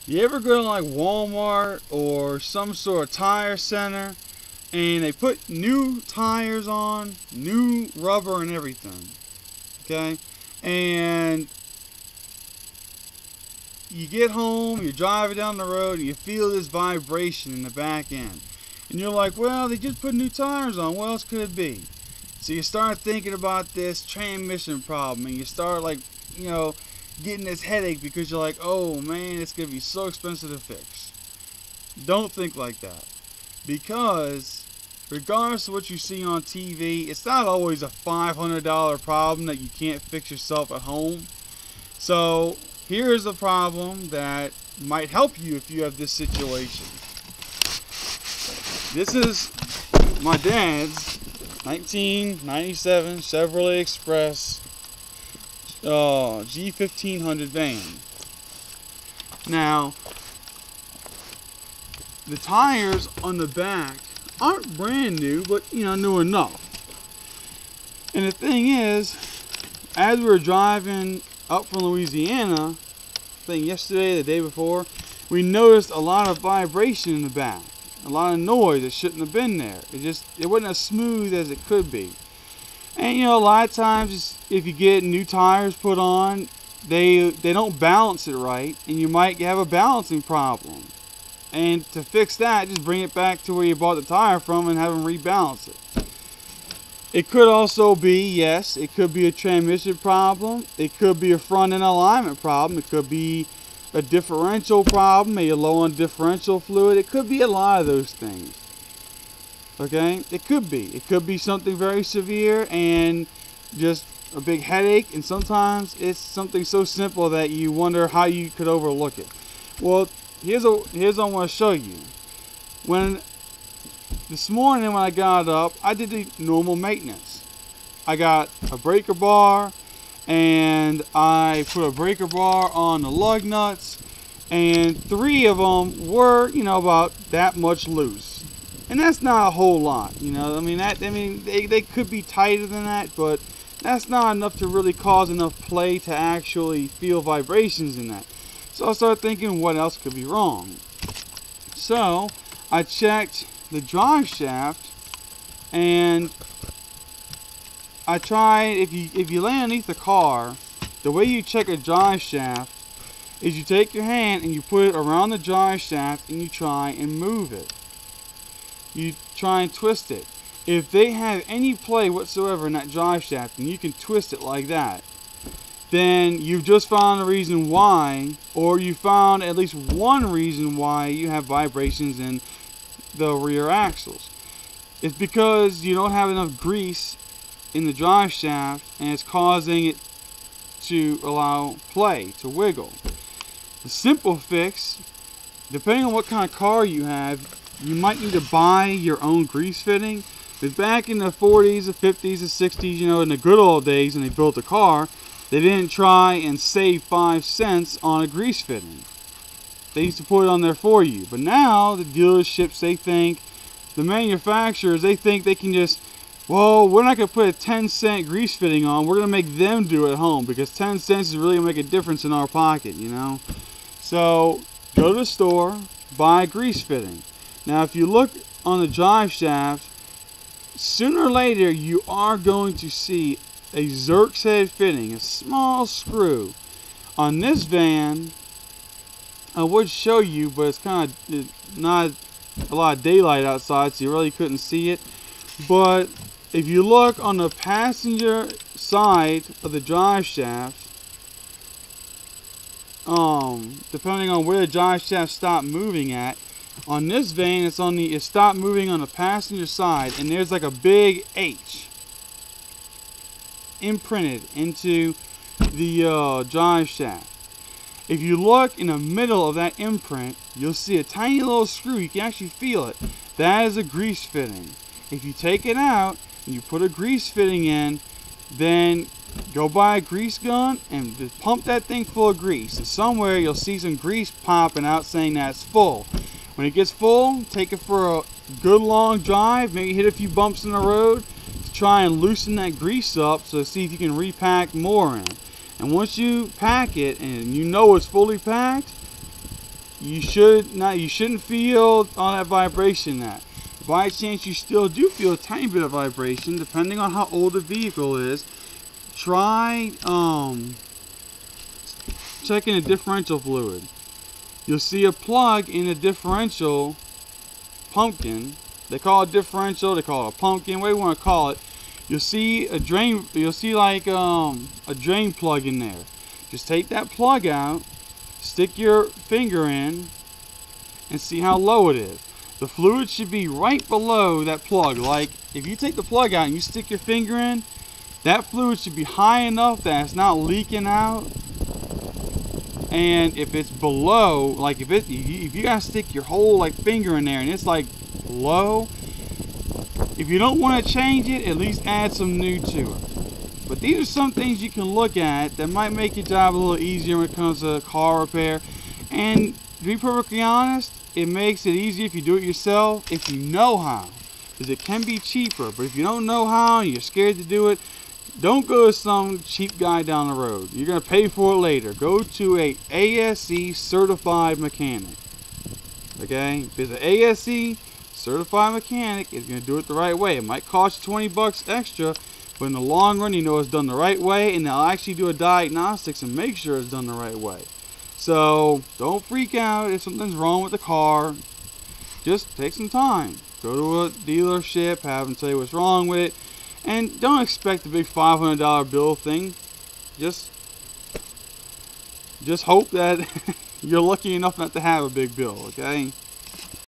You ever go to like Walmart or some sort of tire center and they put new tires on, new rubber and everything, okay? And you get home, you're driving down the road, and you feel this vibration in the back end. And you're like, well, they just put new tires on. What else could it be? So you start thinking about this transmission problem, and you start like, getting this headache because you're like, oh man, it's going to be so expensive to fix. Don't think like that. Because regardless of what you see on TV, it's not always a $500 problem that you can't fix yourself at home. So here's a problem that might help you if you have this situation. This is my dad's 1997 Chevrolet Express G1500 van. Now, the tires on the back aren't brand new, but new enough. And the thing is, as we were driving up from Louisiana, I think yesterday, the day before, we noticed a lot of vibration in the back, a lot of noise that shouldn't have been there. It wasn't as smooth as it could be. And a lot of times, if you get new tires put on, they don't balance it right, and you might have a balancing problem. And to fix that, just bring it back to where you bought the tire from and have them rebalance it. It could also be, yes, it could be a transmission problem. It could be a front end alignment problem. It could be a differential problem, maybe low on differential fluid. It could be a lot of those things. Okay, it could be. It could be something very severe and just a big headache, and sometimes it's something so simple that you wonder how you could overlook it. Well, here's what I want to show you. This morning when I got up, I did the normal maintenance. I got a breaker bar, and I put a breaker bar on the lug nuts, and 3 of them were, about that much loose. And that's not a whole lot, they could be tighter than that, but that's not enough to really cause enough play to actually feel vibrations in that. So I started thinking, what else could be wrong? So I checked the drive shaft, and I tried, if you lay underneath the car, the way you check a drive shaft is you take your hand and you put it around the drive shaft and you try and move it. You try and twist it. If they have any play whatsoever in that drive shaft and you can twist it like that, then you've just found a reason why, or you found at least one reason why you have vibrations in the rear axles. It's because you don't have enough grease in the drive shaft, and it's causing it to allow play to wiggle. The simple fix, depending on what kind of car you have, you might need to buy your own grease fitting. Because back in the 40s, the 50s, the 60s, in the good old days when they built a car, they didn't try and save 5 cents on a grease fitting. They used to put it on there for you. But now, the dealerships, the manufacturers, they think they can just, well, we're not going to put a 10-cent grease fitting on. We're going to make them do it at home because 10 cents is really going to make a difference in our pocket, So, go to the store, buy a grease fitting. Now, if you look on the drive shaft, sooner or later you are going to see a Zerx head fitting, a small screw. On this van, I would show you, but it's kind of not a lot of daylight outside, so you really couldn't see it. But if you look on the passenger side of the drive shaft, depending on where the drive shaft stopped moving at, on this van, it stopped moving on the passenger side, and there's like a big H imprinted into the drive shaft. If you look in the middle of that imprint, you'll see a tiny little screw. You can actually feel it. That is a grease fitting. If you take it out and you put a grease fitting in, then go buy a grease gun and just pump that thing full of grease. And somewhere you'll see some grease popping out saying that it's full. When it gets full, take it for a good long drive, maybe hit a few bumps in the road to try and loosen that grease up, so see if you can repack more in. And once you pack it and you know it's fully packed, you shouldn't feel on that vibration. That by chance you still do feel a tiny bit of vibration, depending on how old the vehicle is, try checking the differential fluid. You'll see a plug in the differential pumpkin. They call it differential, they call it a pumpkin, whatever you want to call it. You'll see a drain, like a drain plug in there. Just take that plug out, stick your finger in, and see how low it is. The fluid should be right below that plug. Like if you take the plug out and you stick your finger in, that fluid should be high enough that it's not leaking out. And if it's below, like if you gotta stick your whole like finger in there and it's like low, if you don't want to change it, at least add some new to it. But these are some things you can look at that might make your job a little easier when it comes to car repair. And to be perfectly honest, it makes it easier if you do it yourself, if you know how. Because it can be cheaper, but if you don't know how and you're scared to do it, don't go to some cheap guy down the road. You're going to pay for it later. Go to a ASE certified mechanic. Okay? If it's an ASE certified mechanic, is going to do it the right way. It might cost you 20 bucks extra, but in the long run, you know it's done the right way, and they'll actually do a diagnostics and make sure it's done the right way. So don't freak out if something's wrong with the car. Just take some time. Go to a dealership, have them tell you what's wrong with it, and don't expect a big $500 bill thing. Just hope that you're lucky enough not to have a big bill, okay?